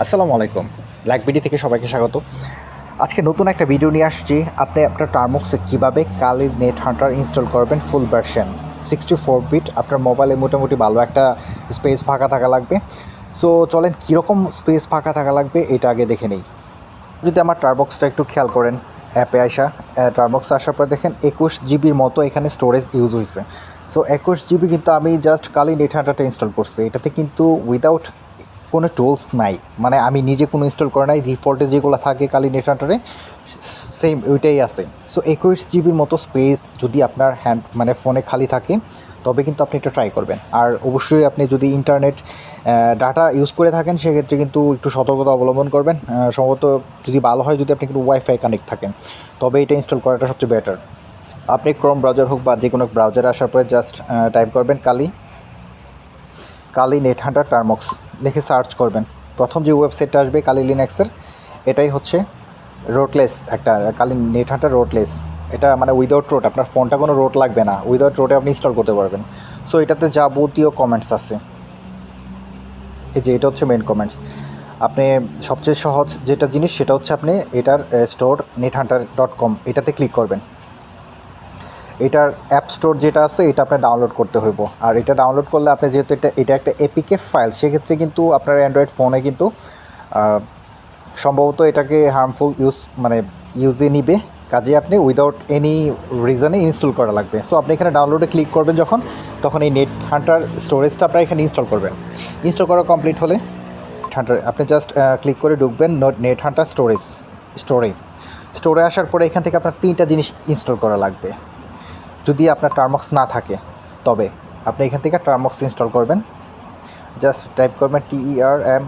আসসালামু আলাইকুম। ব্ল্যাকবেরি থেকে সবাইকে স্বাগত। আজকে নতুন একটা ভিডিও নিয়ে আসছি। আপনি আপনার টার্মক্সে কীভাবে কালি নেট হান্টার ইনস্টল করবেন ফুল ভার্সন 64 বিট। আপনার মোবাইলে মোটামুটি ভালো একটা স্পেস ফাঁকা থাকা লাগবে। সো চলেন কীরকম স্পেস ফাঁকা থাকা লাগবে এটা আগে দেখে নেই। যদি আমার টার্মক্সটা একটু খেয়াল করেন, অ্যাপে আসা টার্মক্স আসার পর দেখেন 21 জিবির মতো এখানে স্টোরেজ ইউজ হয়েছে। সো 21 জিবি কিন্তু আমি জাস্ট কালি নেট হান্টারটা ইনস্টল করছি। এটাতে কিন্তু উইদাউট কোনো টুলস নাই, মানে আমি নিজে কোনো ইনস্টল করে নাই। ডিফল্টে যেগুলো থাকে কালি নেট হান্টারে সেম ওইটাই আছে। সো 21 জিবির মতো স্পেস যদি আপনার মানে ফোনে খালি থাকে তবে কিন্তু আপনি এটা ট্রাই করবেন। আর অবশ্যই আপনি যদি ইন্টারনেট ডাটা ইউজ করে থাকেন সেক্ষেত্রে কিন্তু একটু সতর্কতা অবলম্বন করবেন। সম্ভবত যদি ভালো হয় যদি আপনি কিন্তু ওয়াইফাই কানেক্ট থাকেন তবে এটা ইনস্টল করাটা সবচেয়ে বেটার। আপনি ক্রোম ব্রাউজার হোক বা যে কোনো ব্রাউজারে আসার পরে জাস্ট টাইপ করবেন কালি নেট হান্টার টার্মক্স লিখে সার্চ করবেন। প্রথম যে ওয়েবসাইটটা আসবে কালি লিনাক্সের, এটাই হচ্ছে রোটলেস একটা কালি নেট হান্টার রোটলেস। এটা মানে উইদাউট রোট, আপনার ফোনটা কোনো রোট লাগবে না, উইদাউট রোটে আপনি ইনস্টল করতে পারবেন। সো এটাতে যাবতীয় কমেন্টস আছে। এই যে এটা হচ্ছে মেন কমেন্টস। আপনি সবচেয়ে সহজ যেটা জিনিস সেটা হচ্ছে আপনি এটার স্টোর netHunter.com এটাতে ক্লিক করবেন। এটার অ্যাপ স্টোর যেটা আছে এটা আপনার ডাউনলোড করতে হইব। আর এটা ডাউনলোড করলে আপনি যেহেতু এটা একটা এপিকে ফাইল, সেক্ষেত্রে কিন্তু আপনার অ্যান্ড্রয়েড ফোনে কিন্তু সম্ভবত এটাকে হার্মফুল ইউজে নিবে। কাজে আপনি উইদাউট এনি রিজনে ইনস্টল করা লাগবে। সো আপনি এখানে ডাউনলোডে ক্লিক করবেন তখন এই নেট হান্টার স্টোরেজটা আপনার এখানে ইনস্টল করবেন। ইনস্টল করা কমপ্লিট হলে আপনি জাস্ট ক্লিক করে ঢুকবেন নেট হান্টার স্টোরে আসার পরে এখান থেকে আপনার 3টা জিনিস ইনস্টল করা লাগবে। যদি আপনার টার্মক্স না থাকে তবে আপনি এখান থেকে টার্মক্স ইনস্টল করবেন। জাস্ট টাইপ করবেন TERM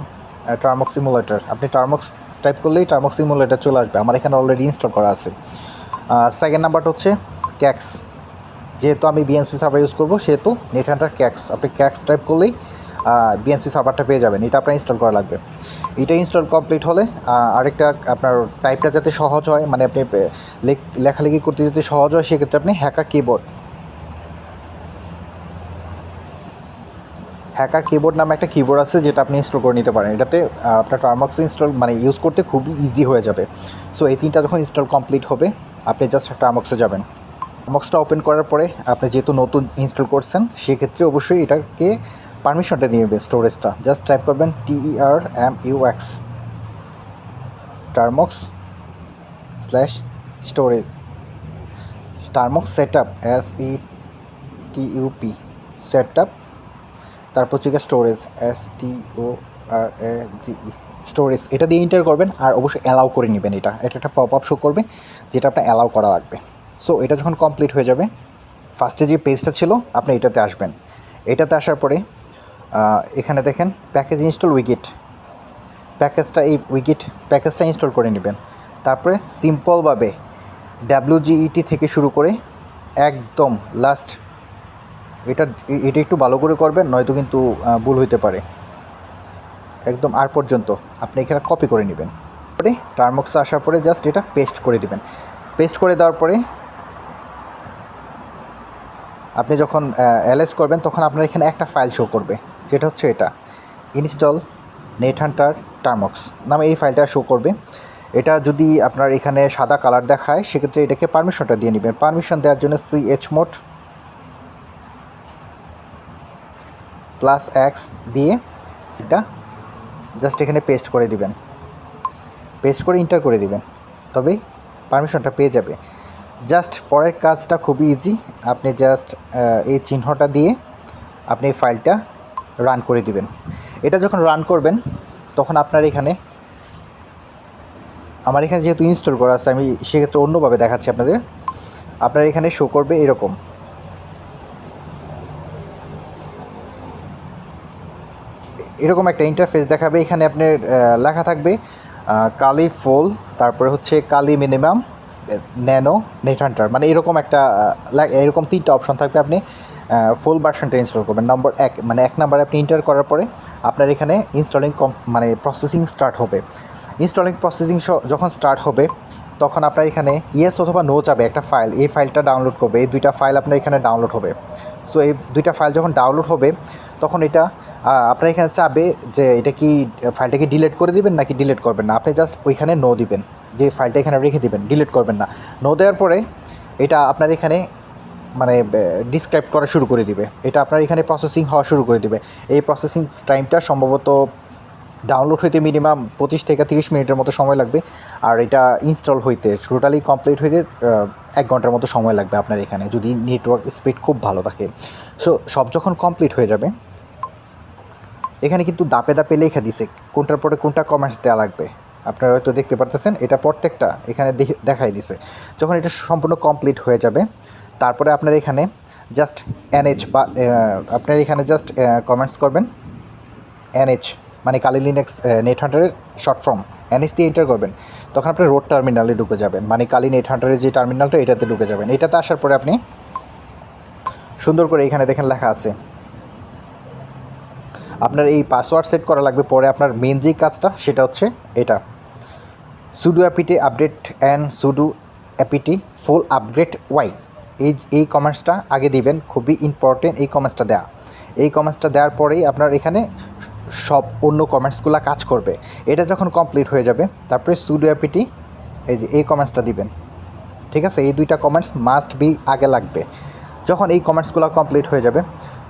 টার্মক্স সিমুলেটর। আপনি টার্মক্স টাইপ করলেই টার্মক্স সিমুলেটর চলে আসবে। আমার এখানে অলরেডি ইনস্টল করা আছে। সেকেন্ড নাম্বারটা হচ্ছে ক্যাক্স। যেহেতু আমি বিএনসি সার্ভার ইউজ করবো সেহেতু নেট হান্টার ক্যাক্স, আপনি ক্যাক্স টাইপ করলেই বিএনসি সার্ভারটা পেয়ে যাবেন। এটা আপনার ইনস্টল করা লাগবে। এটা ইনস্টল কমপ্লিট হলে আরেকটা আপনার টাইপটা যাতে সহজ হয়, মানে আপনি লেখালেখি করতে যাতে সহজ হয়, সেক্ষেত্রে আপনি হ্যাকার কিবোর্ড নামে একটা কিবোর্ড আছে যেটা আপনি ইনস্টল করে নিতে পারেন। এটাতে আপনার টার্মক্স ইউজ করতে খুবই ইজি হয়ে যাবে। সো এই 3টা যখন ইনস্টল কমপ্লিট হবে আপনি জাস্ট টার্মক্সে যাবেন। টার্মক্সটা ওপেন করার পরে আপনি যেহেতু নতুন ইনস্টল করছেন সেক্ষেত্রে অবশ্যই এটাকে পারমিশনটা দিয়ে নেবেন। স্টোরেজটা জাস্ট টাইপ করবেন TERMUX Termux /storage Termux setup SETUP setup, তারপর হচ্ছে স্টোরেজ STORAGE স্টোরেজ। এটা দিয়ে এন্টার করবেন আর অবশ্যই অ্যালাউ করে নেবেন। এটা একটা পপ আপ শো করবে যেটা আপনার অ্যালাউ করা লাগবে। সো এটা যখন কমপ্লিট হয়ে যাবে, ফার্স্টে যে পেজটা ছিল আপনি এটাতে আসবেন। এটাতে আসার পরে এখানে দেখেন প্যাকেজ ইনস্টল উইকেট প্যাকেজটা ইনস্টল করে নেবেন। তারপরে সিম্পলভাবে WGET থেকে শুরু করে একদম লাস্ট এটা একটু ভালো করে করবেন, নয়তো কিন্তু ভুল হইতে পারে। একদম আর পর্যন্ত আপনি এখানে কপি করে নেবেন। পরে টার্মক্সে আসার পরে জাস্ট এটা পেস্ট করে দিবেন। পেস্ট করে দেওয়ার পরে আপনি যখন এলএস করবেন তখন আপনার এখানে একটা ফাইল শো করবে, যেটা হচ্ছে এটা ইনস্টল নেট হান্টার টার্মক্স নামে এই ফাইলটা শো করবে। এটা যদি আপনার এখানে সাদা কালার দেখায় সেক্ষেত্রে এটাকে পারমিশনটা দিয়ে নেবেন। পারমিশন দেওয়ার জন্য chmod +X দিয়ে এটা জাস্ট এখানে পেস্ট করে দিবেন। পেস্ট করে এন্টার করে দিবেন, তবেই পারমিশনটা পেয়ে যাবে। জাস্ট পরের কাজটা খুবই ইজি। আপনি জাস্ট এই চিহ্নটা দিয়ে আপনি ফাইলটা রান করে দিবেন। এটা যখন রান করবেন তখন আপনার আমার এখানে যেহেতু ইনস্টল করা আছে আমি সেক্ষেত্রে অন্যভাবে দেখাচ্ছি আপনার এখানে শো করবে এরকম একটা ইন্টারফেস দেখাবে। এখানে আপনার লেখা থাকবে কালি ফুল, তারপরে হচ্ছে কালি মিনিমাম, ন্যানো, নেট হান্টার, মানে এরকম 3টা অপশন থাকবে। আপনি ফুল ভার্সনটা ইনস্টল করবেন। নম্বর 1 মানে 1 নম্বরে আপনি এন্টার করার পরে আপনার এখানে প্রসেসিং স্টার্ট হবে। প্রসেসিং যখন স্টার্ট হবে তখন আপনার এখানে ইয়েস অথবা নো যাবে একটা ফাইল, এই ফাইলটা ডাউনলোড করবে। এই 2টা ফাইল আপনার এখানে ডাউনলোড হবে। সো এই 2টা ফাইল যখন ডাউনলোড হবে তখন এটা আপনার এখানে চাবে যে এটা কি ফাইলটাকে ডিলিট করে দিবেন নাকি ডিলিট করবেন না। আপনি জাস্ট ওইখানে নো দিবেন, যে ফাইলটা এখানে রেখে দিবেন, ডিলিট করবেন না। নো দেওয়ার পরে এটা আপনার এখানে মানে ডিসক্রাইব করা শুরু করে দিবে, এটা আপনার এখানে প্রসেসিং হওয়া শুরু করে দিবে। এই প্রসেসিং টাইমটা সম্ভবত ডাউনলোড হইতে মিনিমাম 25 থেকে 30 মিনিটের মতো সময় লাগবে, আর এটা ইনস্টল হইতে টোটালি কমপ্লিট হইতে 1 ঘন্টার মতো সময় লাগবে আপনার এখানে, যদি নেটওয়ার্ক স্পিড খুব ভালো থাকে। সো সব যখন কমপ্লিট হয়ে যাবে, এখানে কিন্তু দাপে দাপে লেখা দিছে কোনটার পরে কোনটা কমেন্টস দেওয়া লাগবে। আপনারা হয়তো দেখতে পারতেছেন, এটা প্রত্যেকটা এখানে দেখাই দিছে। যখন এটা সম্পূর্ণ কমপ্লিট হয়ে যাবে, তারপরে আপনার এখানে জাস্ট এনএইচ বা আপনার এখানে জাস্ট কমেন্টস করবেন এনএইচ, মানে কালি লিনাক্স নেট হান্টারের শর্ট ফর্ম এনএইচ দিয়ে এন্টার করবেন। তখন আপনি রোড টার্মিনালে ঢুকে যাবেন, মানে কালি নেট হান্টারের যে টার্মিনালটা এটাতে ঢুকে যাবেন। এটাতে আসার পরে আপনি সুন্দর করে এখানে দেখেন লেখা আছে আপনার এই পাসওয়ার্ড সেট করা লাগবে। পরে আপনার মেন যেই কাজটা সেটা হচ্ছে এটা sudo apt update and sudo apt full upgrade Y, এই কমেন্টসটা আগে দিবেন। খুবই ইম্পর্টেন্ট এই কমেন্টসটা দেওয়া। এই কমেন্টসটা দেওয়ার পরেই আপনার এখানে সব অন্য কমেন্টসগুলো কাজ করবে। এটা যখন কমপ্লিট হয়ে যাবে, তারপরে সুডো অ্যাপিটি এই কমেন্টসটা দিবেন। ঠিক আছে, এই দুইটা কমেন্টস মাস্ট বি আগে লাগবে। যখন এই কমেন্টসগুলো কমপ্লিট হয়ে যাবে,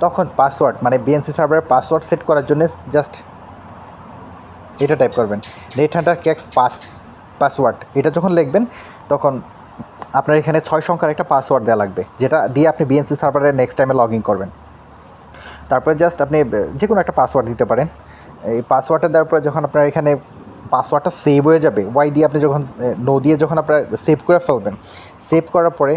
তখন পাসওয়ার্ড মানে বিএনসি সার্ভারের পাসওয়ার্ড সেট করার জন্য জাস্ট এটা টাইপ করবেন নেট হান্টার ক্যাক্স পাসওয়ার্ড। এটা যখন লিখবেন, তখন আপনার এখানে 6 সংখ্যার একটা পাসওয়ার্ড দেওয়া লাগবে, যেটা দিয়ে আপনি বিএনসি সার্ভারের নেক্সট টাইমে লগ ইন করবেন। তারপরে জাস্ট আপনি যে কোনো একটা পাসওয়ার্ড দিতে পারেন। এই পাসওয়ার্ডটা দেওয়ার পরে যখন আপনার এখানে পাসওয়ার্ডটা সেভ হয়ে যাবে, ওয়াই দিয়ে আপনি যখন নো দিয়ে যখন আপনার সেভ করে ফেলবেন, সেভ করার পরে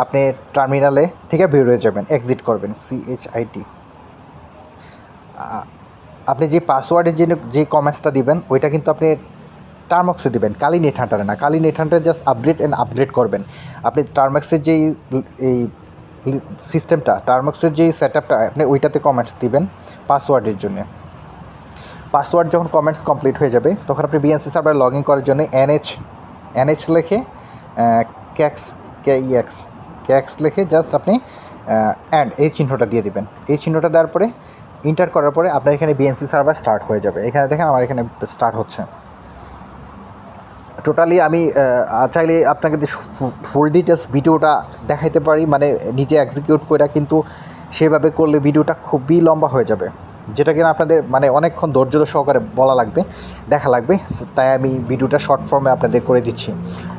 আপনি টার্মিনালে থেকে বের হয়ে যাবেন, এক্সিট করবেন CHIT। আপনি যে পাসওয়ার্ডের যে কমেন্টসটা দিবেন ওইটা কিন্তু আপনি টার্মক্সে দিবেন, কালি নেট হান্টারে না। কালি নেট হান্টারে জাস্ট আপগ্রেড করবেন। আপনি টার্মক্সের যেই এই সিস্টেমটা, টার্মক্সের যেই সেটআপটা, আপনি ওইটাতে কমেন্টস দিবেন পাসওয়ার্ডের জন্য। পাসওয়ার্ড যখন কমেন্টস কমপ্লিট হয়ে যাবে, তখন আপনি বিএনসি সার্ভারে লগ ইন করার জন্য এনএইচ লিখে ক্যাক্স লিখে জাস্ট আপনি অ্যান্ড এই চিহ্নটা দিয়ে দিবেন। এই চিহ্নটা দেওয়ার পরে ইন্টার করার পরে আপনার এখানে বিএনসি সার্ভার স্টার্ট হয়ে যাবে। এখানে দেখেন আমার এখানে স্টার্ট হচ্ছে। টোটালি আমি চাইলে আপনাকে ফুল ডিটেলস ভিডিওটা দেখাইতে পারি, মানে নিজে এক্সিকিউট করে, কিন্তু সেভাবে করলে ভিডিওটা খুবই লম্বা হয়ে যাবে, যেটা কিনা আপনাদের মানে অনেকক্ষণ ধৈর্য সহকারে বলা লাগবে, দেখা লাগবে। তাই আমি ভিডিওটা শর্ট ফর্মে আপনাদের করে দিচ্ছি।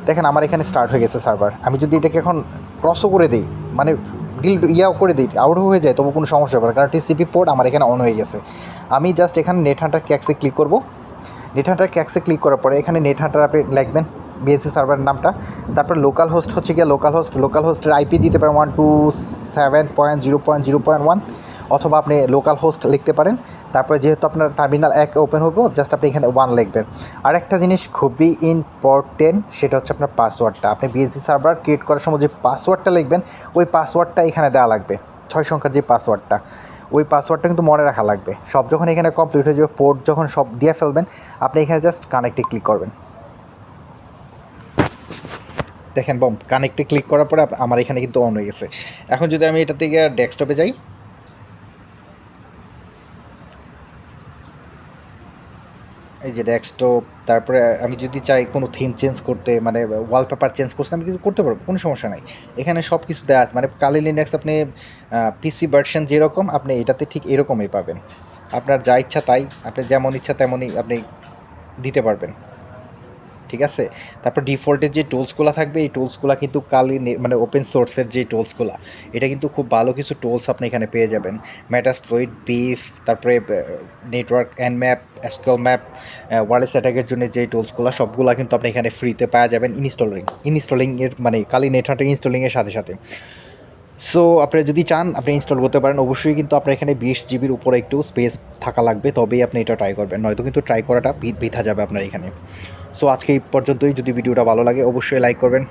দেখেন আমার এখানে স্টার্ট হয়ে গেছে সার্ভার। আমি যদি এটাকে এখন ক্রসও করে দিই, মানে ইয়াও করে দিই, আউট হয়ে যায়, তবু কোনো সমস্যা হবে না, কারণ টিসিপি পোর্ট আমার এখানে অন হয়ে গেছে। আমি জাস্ট এখানে নেট হান্টার ক্যাক্সে ক্লিক করব। নেট হান্টার ক্যাক্সে ক্লিক করার পরে এখানে নেট হান্টার আপনি লিখবেন বিএনসি সার্ভারের নামটা, তারপর লোকাল হোস্ট হচ্ছে গিয়ে লোকাল হোস্টের আইপি দিতে পারেন 127.0.0.1, অথবা আপনি লোকাল হোস্ট লিখতে পারেন। তারপরে যেহেতু আপনার টার্মিনাল 1 ওপেন হবে, জাস্ট আপনি এখানে 1 লিখবেন। আর একটা জিনিস খুবই ইম্পর্টেন্ট, সেটা হচ্ছে আপনার পাসওয়ার্ডটা। আপনি বিএনসি সার্ভার ক্রিয়েট করার সময় যে পাসওয়ার্ডটা লিখবেন, ওই পাসওয়ার্ডটা এখানে দেওয়া লাগবে। 6 সংখ্যার যে পাসওয়ার্ডটা, ওই পাসওয়ার্ডটা কিন্তু মনে রাখা লাগবে। সব যখন এখানে কমপ্লিট হয়ে যাবে, পোর্ট যখন সব দিয়ে ফেলবেন, আপনি এখানে জাস্ট কানেক্টে ক্লিক করবেন। দেখেন বম, কানেক্টে ক্লিক করার পরে আমার এখানে কিন্তু অন হয়ে গেছে। এখন যদি আমি এটা থেকে ডেস্কটপে যাই, এই যে ডেস্কটপ, তারপরে আমি যদি চাই কোনো থিম চেঞ্জ করতে, মানে ওয়ালপেপার চেঞ্জ করতে, আমি কিছু করতে পারবো, কোনো সমস্যা নাই। এখানে সব কিছু দেওয়া আছে, মানে কালি লিনাক্স আপনি পিসি ভার্সন যেরকম, আপনি এটাতে ঠিক এরকমই পাবেন। আপনার যা ইচ্ছা তাই, আপনি যেমন ইচ্ছা তেমনই আপনি দিতে পারবেন। ঠিক আছে, তারপর ডিফল্টের যে টুলসগুলো থাকবে, এই টুলসগুলো কিন্তু মানে ওপেন সোর্সের যে টুলসগুলো, এটা কিন্তু খুব ভালো কিছু টুলস আপনি এখানে পেয়ে যাবেন। মেটাস্প্লয়েড, বিফ, তারপরে network map, SQL map, wireless অ্যাটাকের জন্য যে টুলসগুলো, সবগুলো কিন্তু আপনি এখানে ফ্রিতে পাওয়া যাবেন ইনস্টলিংয়ের, মানে কালি নেট হান্টার ইনস্টলিংয়ের সাথে সাথে। সো আপনারা যদি চান আপনি ইনস্টল করতে পারেন। অবশ্যই কিন্তু আপনার এখানে 20 জিবির উপরে একটু স্পেস থাকা লাগবে, তবেই আপনি এটা ট্রাই করবেন, নয়তো কিন্তু ট্রাই করাটা বৃথা যাবে আপনার এখানে। সো আজকে এই পর্যন্তই। যদি ভিডিওটা ভালো লাগে অবশ্যই লাইক করবেন।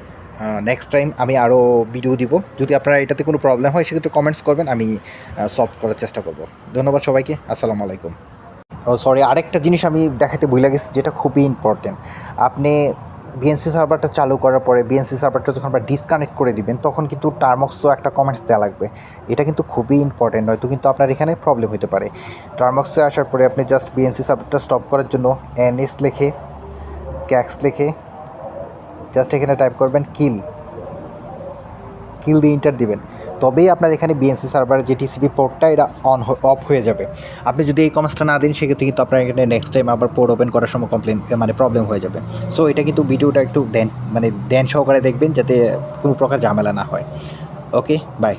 নেক্সট টাইম আমি আরও ভিডিও দিব। যদি আপনারা এটাতে কোনো প্রবলেম হয়, সেক্ষেত্রে কমেন্টস করবেন, আমি সলভ করার চেষ্টা করব। ধন্যবাদ সবাইকে, আসসালামু আলাইকুম। ও সরি, আরেকটা জিনিস আমি দেখাতে ভুলে গেছি, যেটা খুবই ইম্পর্টেন্ট। আপনি বিএনসি সার্ভারটা চালু করার পরে বিএনসি সার্ভারটা যখন আপনারা ডিসকানেক্ট করে দিবেন তখন কিন্তু টার্মক্সও একটা কমেন্টস দেওয়া লাগবে। এটা কিন্তু খুবই ইম্পর্টেন্ট, নয়তো কিন্তু আপনার এখানে প্রবলেম হতে পারে। টার্মক্সে আসার পরে আপনি জাস্ট বিএনসি সার্ভারটা স্টপ করার জন্য এনএস লিখে ক্যাক্স লিখে জাস্ট এখানে টাইপ করবেন কিল দিয়ে ইন্টার দিবেন, তবেই আপনার এখানে বিএনসি সার্ভারের যে টিসিপি পোর্টটা এটা অফ হয়ে যাবে। আপনি যদি এই কমেন্টসটা না দিন সেক্ষেত্রে কিন্তু আপনার এখানে নেক্সট টাইম আবার পোর্ট ওপেন করার সময় প্রবলেম হয়ে যাবে। সো এটা কিন্তু ভিডিওটা একটু ধ্যান সহকারে দেখবেন যাতে কোনো প্রকার ঝামেলা না হয়। ওকে, বাই।